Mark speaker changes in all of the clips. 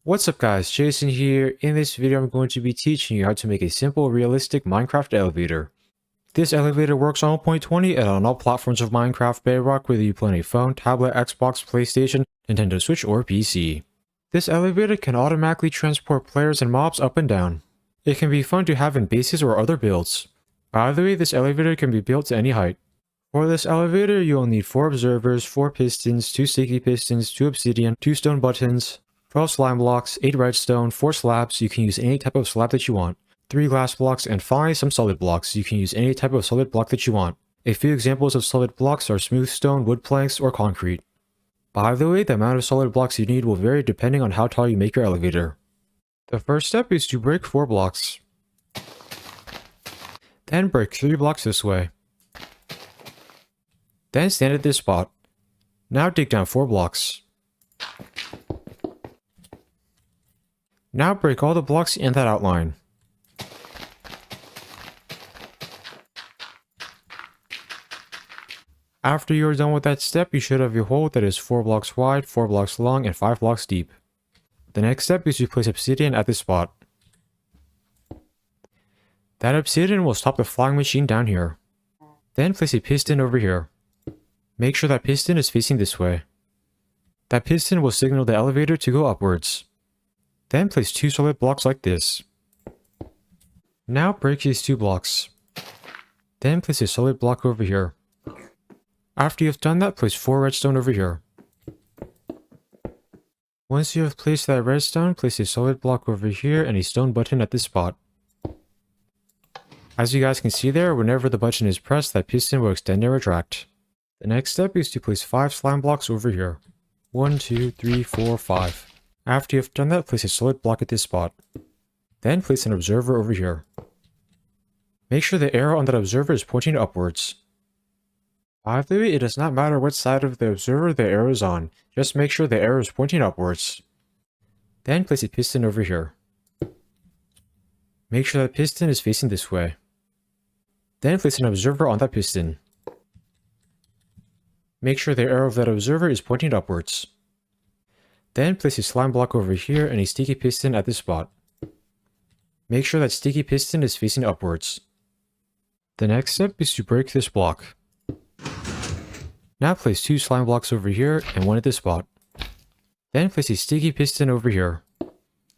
Speaker 1: What's up guys, Jason here. In this video I'm going to be teaching you how to make a simple realistic Minecraft elevator. This elevator works on 1.20 and on all platforms of Minecraft Bedrock, whether you play on a phone, tablet, Xbox, PlayStation, Nintendo Switch, or PC. This elevator can automatically transport players and mobs up and down. It can be fun to have in bases or other builds. By the way, this elevator can be built to any height. For this elevator, you'll need 4 observers, 4 pistons, 2 sticky pistons, 2 obsidian, 2 stone buttons, 12 slime blocks, 8 redstone, 4 slabs, you can use any type of slab that you want, 3 glass blocks, and finally some solid blocks, you can use any type of solid block that you want. A few examples of solid blocks are smooth stone, wood planks, or concrete. By the way, the amount of solid blocks you need will vary depending on how tall you make your elevator. The first step is to break 4 blocks. Then break 3 blocks this way. Then stand at this spot. Now dig down 4 blocks. Now break all the blocks in that outline. After you are done with that step, you should have a hole that is 4 blocks wide, 4 blocks long, and 5 blocks deep. The next step is to place obsidian at this spot. That obsidian will stop the flying machine down here. Then place a piston over here. Make sure that piston is facing this way. That piston will signal the elevator to go upwards. Then place 2 solid blocks like this. Now break these 2 blocks. Then place a solid block over here. After you have done that, place 4 redstone over here. Once you have placed that redstone, place a solid block over here and a stone button at this spot. As you guys can see there, whenever the button is pressed, that piston will extend and retract. The next step is to place 5 slime blocks over here. 1, 2, 3, 4, 5. After you have done that, place a solid block at this spot. Then place an observer over here. Make sure the arrow on that observer is pointing upwards. By the way, it does not matter what side of the observer the arrow is on, just make sure the arrow is pointing upwards. Then place a piston over here. Make sure that piston is facing this way. Then place an observer on that piston. Make sure the arrow of that observer is pointing upwards. Then place a slime block over here and a sticky piston at this spot. Make sure that sticky piston is facing upwards. The next step is to break this block. Now place 2 slime blocks over here and 1 at this spot. Then place a sticky piston over here.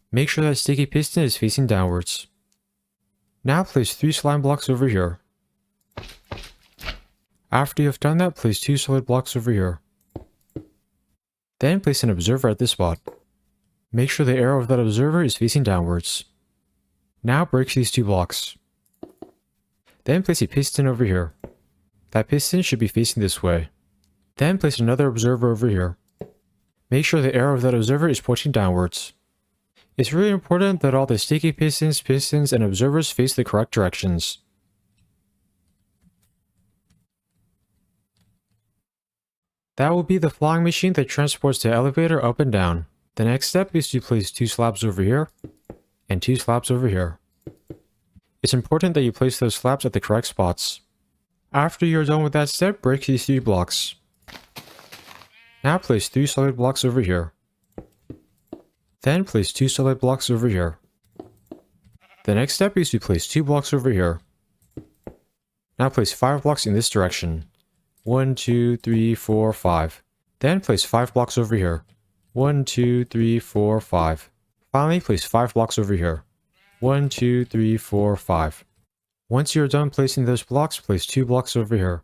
Speaker 1: Make sure that sticky piston is facing downwards. Now place 3 slime blocks over here. After you have done that, place 2 solid blocks over here. Then place an observer at this spot. Make sure the arrow of that observer is facing downwards. Now break these 2 blocks. Then place a piston over here. That piston should be facing this way. Then place another observer over here. Make sure the arrow of that observer is pointing downwards. It's really important that all the sticky pistons, and observers face the correct directions. That will be the flying machine that transports the elevator up and down. The next step is to place 2 slabs over here and 2 slabs over here. It's important that you place those slabs at the correct spots. After you're done with that step, break these 3 blocks. Now place 3 solid blocks over here. Then place 2 solid blocks over here. The next step is to place 2 blocks over here. Now place 5 blocks in this direction. 1, 2, 3, 4, 5. Then place 5 blocks over here. 1, 2, 3, 4, 5. Finally, place 5 blocks over here. 1, 2, 3, 4, 5. Once you're done placing those blocks, place 2 blocks over here.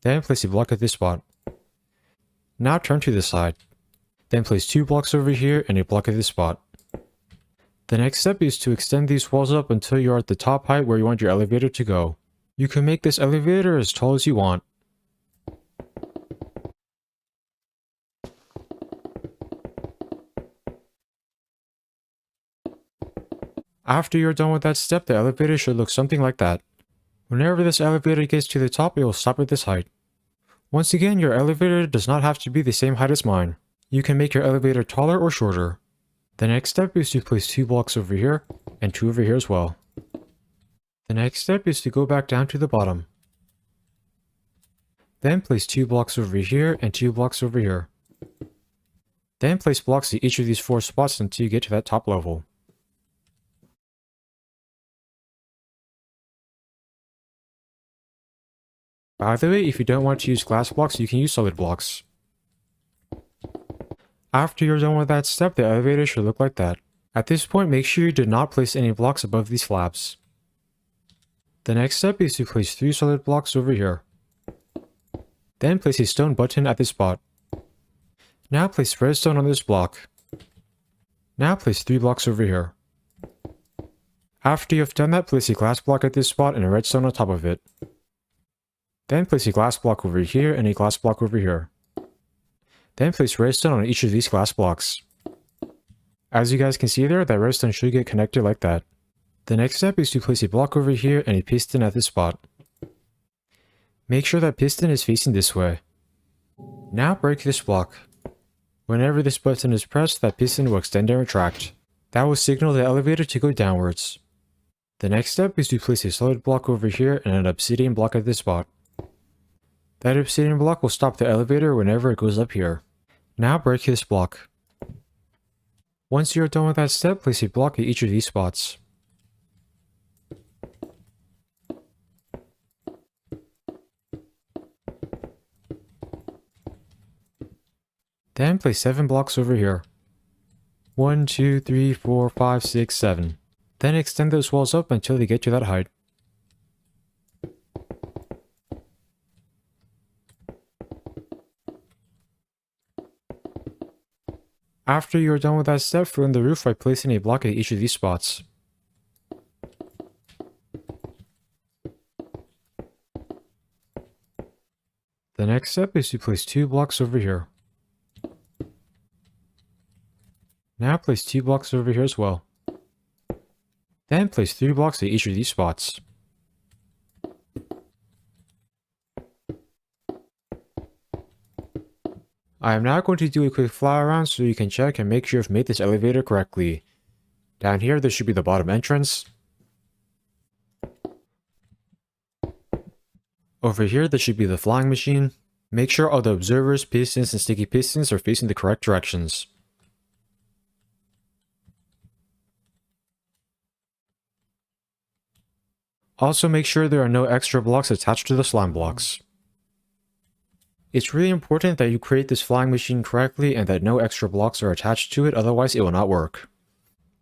Speaker 1: Then place a block at this spot. Now turn to the side. Then place 2 blocks over here and a block at this spot. The next step is to extend these walls up until you're at the top height where you want your elevator to go. You can make this elevator as tall as you want. After you're done with that step, the elevator should look something like that. Whenever this elevator gets to the top, it will stop at this height. Once again, your elevator does not have to be the same height as mine. You can make your elevator taller or shorter. The next step is to place 2 blocks over here and 2 over here as well. The next step is to go back down to the bottom. Then place 2 blocks over here and 2 blocks over here. Then place blocks at each of these 4 spots until you get to that top level. By the way, if you don't want to use glass blocks, you can use solid blocks. After you're done with that step, the elevator should look like that. At this point, make sure you do not place any blocks above these slabs. The next step is to place 3 solid blocks over here. Then place a stone button at this spot. Now place redstone on this block. Now place 3 blocks over here. After you have done that, place a glass block at this spot and a redstone on top of it. Then place a glass block over here and a glass block over here. Then place redstone on each of these glass blocks. As you guys can see there, that redstone should get connected like that. The next step is to place a block over here and a piston at this spot. Make sure that piston is facing this way. Now break this block. Whenever this button is pressed, that piston will extend and retract. That will signal the elevator to go downwards. The next step is to place a solid block over here and an obsidian block at this spot. That obsidian block will stop the elevator whenever it goes up here. Now break this block. Once you're done with that step, place a block at each of these spots. Then place 7 blocks over here. 1, 2, 3, 4, 5, 6, 7. Then extend those walls up until they get to that height. After you are done with that step, fill in the roof by placing a block at each of these spots. The next step is to place 2 blocks over here. Now place 2 blocks over here as well. Then place 3 blocks at each of these spots. I am now going to do a quick fly around so you can check and make sure you've made this elevator correctly. Down here, this should be the bottom entrance. Over here, this should be the flying machine. Make sure all the observers, pistons, and sticky pistons are facing the correct directions. Also make sure there are no extra blocks attached to the slime blocks. It's really important that you create this flying machine correctly and that no extra blocks are attached to it, otherwise it will not work.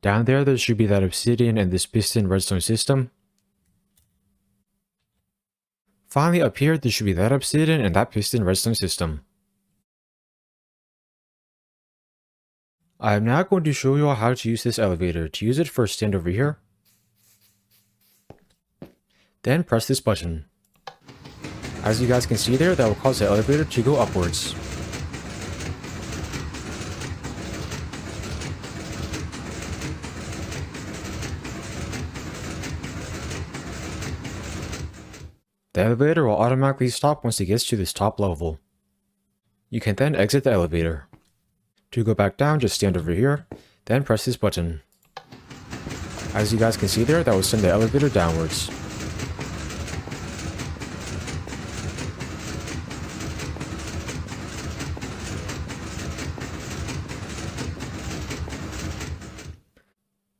Speaker 1: Down there should be that obsidian and this piston redstone system. Finally up here, there should be that obsidian and that piston redstone system. I am now going to show you all how to use this elevator. To use it, first stand over here. Then press this button. As you guys can see there, that will cause the elevator to go upwards. The elevator will automatically stop once it gets to this top level. You can then exit the elevator. To go back down, just stand over here, then press this button. As you guys can see there, that will send the elevator downwards.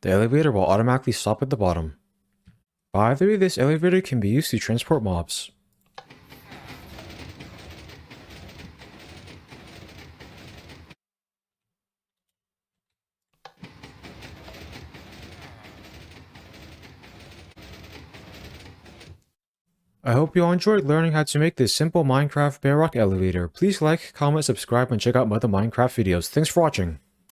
Speaker 1: The elevator will automatically stop at the bottom. By the way, this elevator can be used to transport mobs. I hope you all enjoyed learning how to make this simple Minecraft Bedrock elevator. Please like, comment, subscribe, and check out my other Minecraft videos. Thanks for watching.